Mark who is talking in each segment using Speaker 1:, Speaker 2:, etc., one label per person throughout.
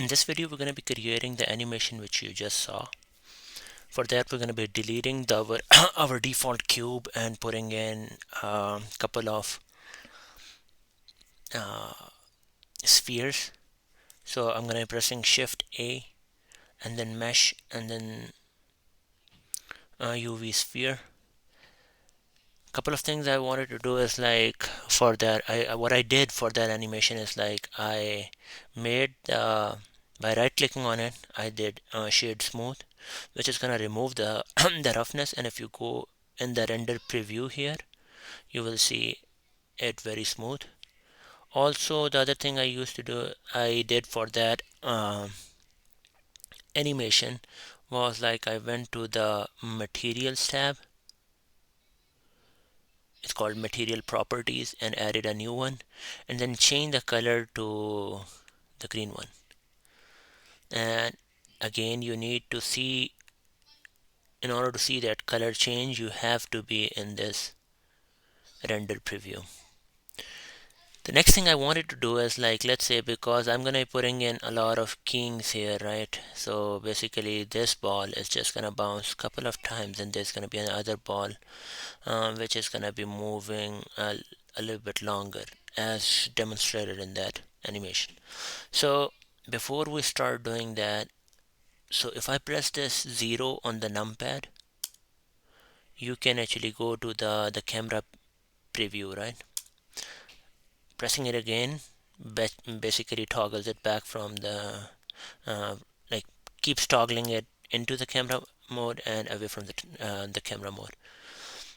Speaker 1: In this video, we're going to be creating the animation which you just saw. For that, we're going to be deleting our default cube and putting in a couple of uh, spheres. So I'm going to be pressing Shift A and then Mesh and then UV sphere. Couple of things I wanted to do is like for that, what I did for that animation is like I made by right clicking on it, I did shade smooth, which is gonna remove the the roughness. And if you go in the render preview here, you will see it very smooth. Also, the other thing I did for that animation was like I went to the materials tab. It's called material properties, and added a new one, and then change the color to the green one. And again, you need to see, in order to see that color change, you have to be in this render preview. The next thing I wanted to do is like, let's say, because I'm gonna be putting in a lot of keyings here, right? So basically this ball is just gonna bounce a couple of times, and there's gonna be another ball which is gonna be moving a little bit longer as demonstrated in that animation. So before we start doing that, so if I press this 0 on the numpad, you can actually go to the camera preview, right? Pressing it again basically toggles it back from the like keeps toggling it into the camera mode and away from the camera mode.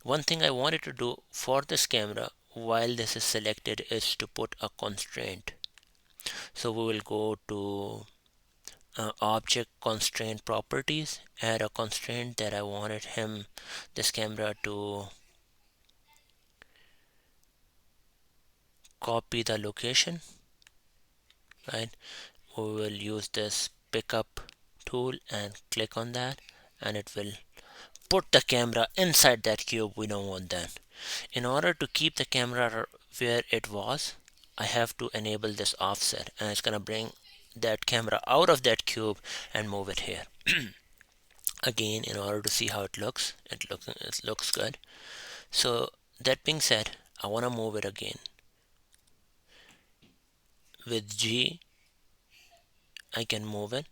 Speaker 1: One thing I wanted to do for this camera while this is selected is to put a constraint. So we will go to object constraint properties, add a constraint that I wanted this camera to copy the location, right? We will use this pickup tool and click on that, and it will put the camera inside that cube. We don't want that. In order to keep the camera where it was, I have to enable this offset, and it's gonna bring that camera out of that cube and move it here. Again, in order to see how it looks good. So that being said, I want to move it again. With G, I can move it.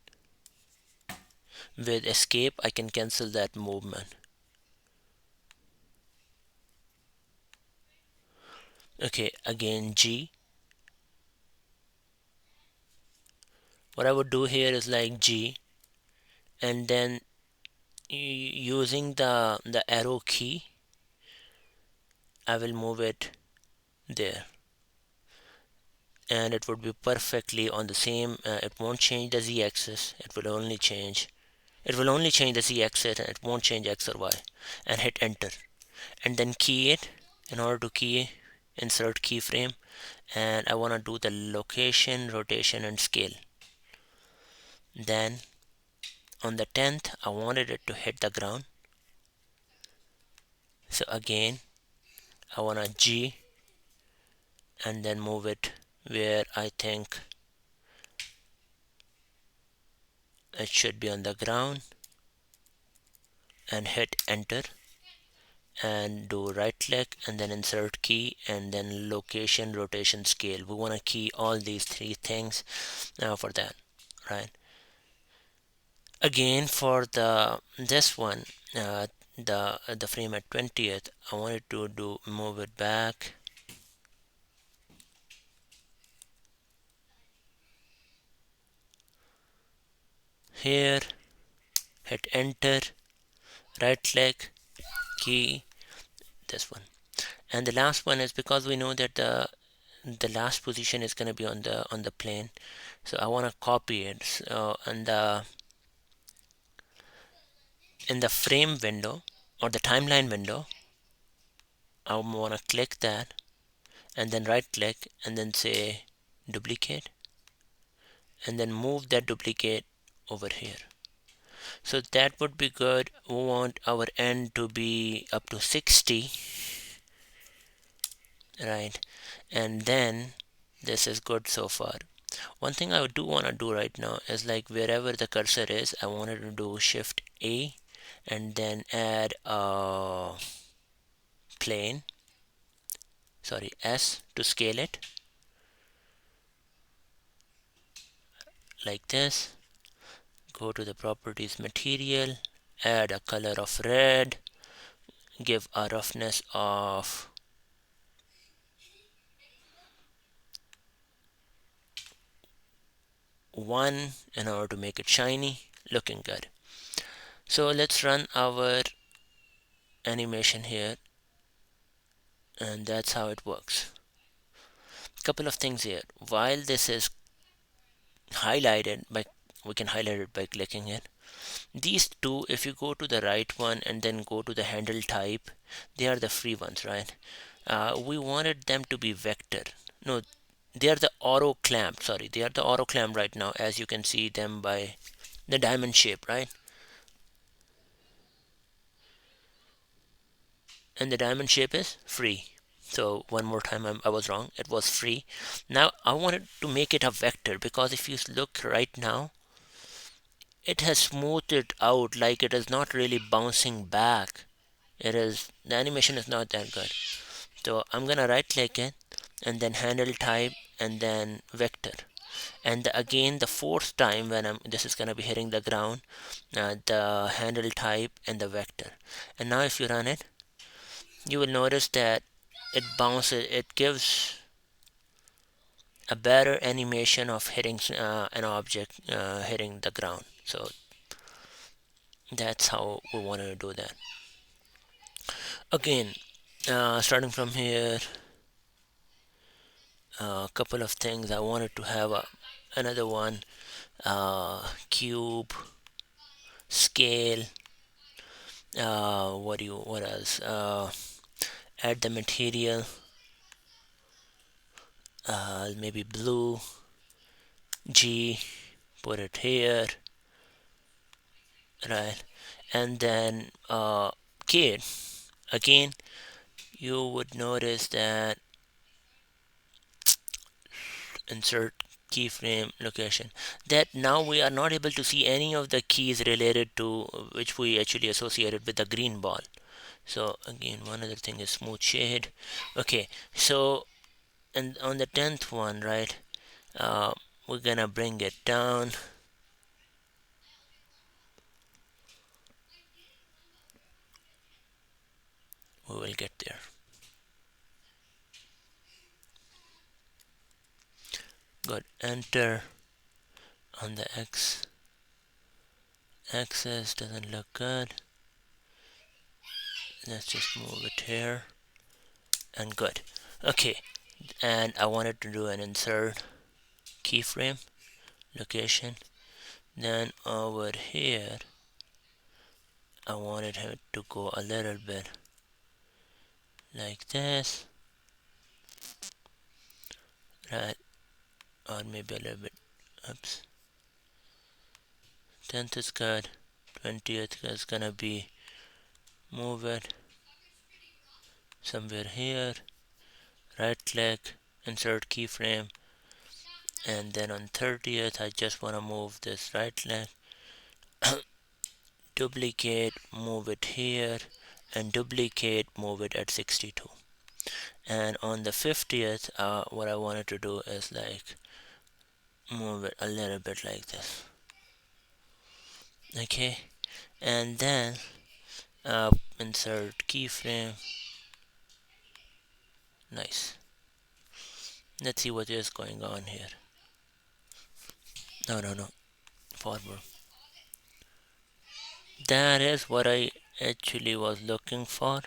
Speaker 1: With escape, I can cancel that movement. Okay, again G. What I would do here is like G, and then using the arrow key, I will move it there, and it would be perfectly on the same. It won't change the z-axis. It will only change the z-axis, and it won't change x or y. And hit enter, and then key it. In order to key, insert keyframe, and I want to do the location, rotation, and scale. Then on the 10th, I wanted it to hit the ground. So again, I want to G and then move it where I think it should be on the ground, and hit enter, and do right click and then insert key, and then location, rotation, scale. We want to key all these three things for that, right? Again, for this one, the frame at 20th, I wanted to move it back here, hit enter, right click, key, this one. And the last one is because we know that the last position is going to be on the plane, so I want to copy it. So in the frame window or the timeline window, I want to click that and then right click and then say duplicate, and then move that duplicate over here. So that would be good. We want our end to be up to 60, right? And then this is good so far. One thing I do want to do right now is like wherever the cursor is, I wanted to do Shift A and then add a plane, sorry, S to scale it like this. Go to the properties material, add a color of red, give a roughness of 1 in order to make it shiny, looking good. So let's run our animation here, and that's how it works. Couple of things here. While this is highlighted by, we can highlight it by clicking it. These two, if you go to the right one and then go to the handle type, they are the free ones, right? We wanted them to be vector. No, they are the auto clamp. Sorry, they are the auto clamp right now, as you can see them by the diamond shape, right? And the diamond shape is free. So one more time, I was wrong. It was free. Now I wanted to make it a vector, because if you look right now, it has smoothed it out, like it is not really bouncing back. It is, the animation is not that good. So I'm gonna right click it and then handle type and then vector. And again, the fourth time when this is gonna be hitting the ground, the handle type and the vector. And now if you run it, you will notice that it bounces, it gives a better animation of hitting an object hitting the ground. So that's how we want to do that. Again, starting from here, a couple of things. I wanted to have another one, cube, scale, what else, add the material, maybe blue, G, put it here, right? And then kid, again, you would notice that insert keyframe location, that now we are not able to see any of the keys related to which we actually associated with the green ball. So again, one other thing is smooth shade. Okay, so and on the 10th one, right, we're gonna bring it down. We will get there. Good. Enter on the x axis. Doesn't look good. Let's just move it here and good. Okay, and I wanted to do an insert keyframe location. Then over here, I wanted him to go a little bit like this, right? Or maybe a little bit, oops. 10th is good, 20th is gonna be, move it somewhere here, right click, insert keyframe, and then on 30th I just want to move this, right click, duplicate, move it here, and duplicate, move it at 62. And on the 50th, what I wanted to do is like move it a little bit like this. Okay, and then insert keyframe. Nice. Let's see what is going on here. No, forward. That is what I actually was looking for.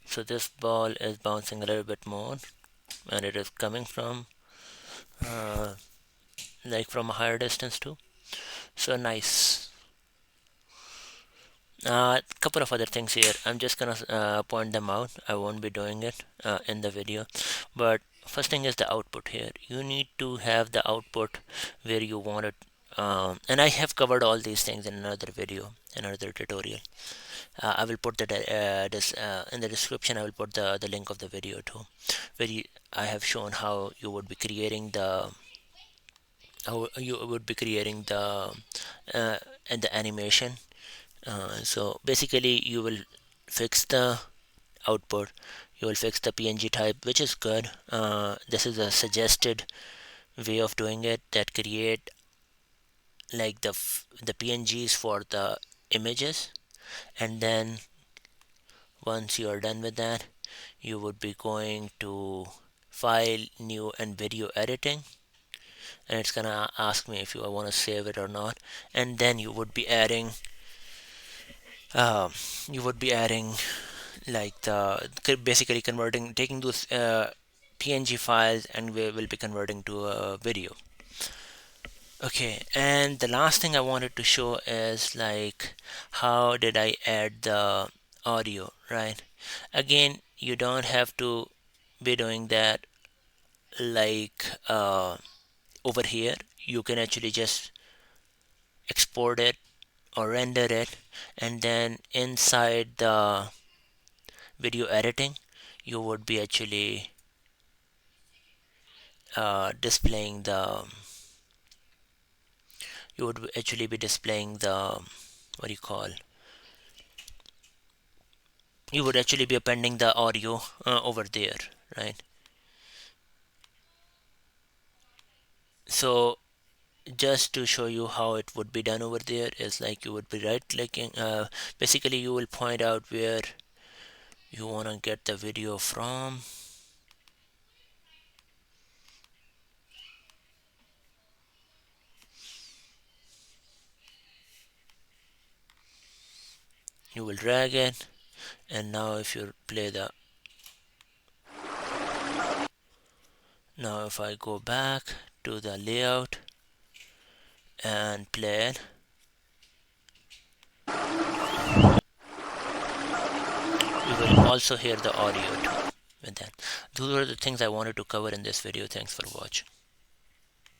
Speaker 1: So this ball is bouncing a little bit more, and it is coming from like from a higher distance too. So nice. Couple of other things here. I'm just gonna point them out. I won't be doing it in the video, but first thing is the output here. You need to have the output where you want it And I have covered all these things in another video, another tutorial. I will put that this in the description. I will put the link of the video too, where I have shown how you would be creating the uh, and the animation. So basically, you will fix the output. You will fix the PNG type, which is good. This is a suggested way of doing it that create like the PNGs for the images, and then once you are done with that, you would be going to file, new, and video editing, and it's gonna ask me if you want to save it or not, and then um, you would be adding like basically converting, taking those PNG files, and we will be converting to a video. Okay, and the last thing I wanted to show is like how did I add the audio, right? Again, you don't have to be doing that like over here. You can actually just export it or render it, and then inside the video editing, you would be actually displaying the you would actually be displaying the what do you call you would actually be appending the audio over there, right? So just to show you how it would be done over there is like you would be right clicking, basically you will point out where you want to get the video from. You will drag it, and now if you play the now if I go back to the layout and play it, you will also hear the audio too with that. Those are the things I wanted to cover in this video. Thanks for watching.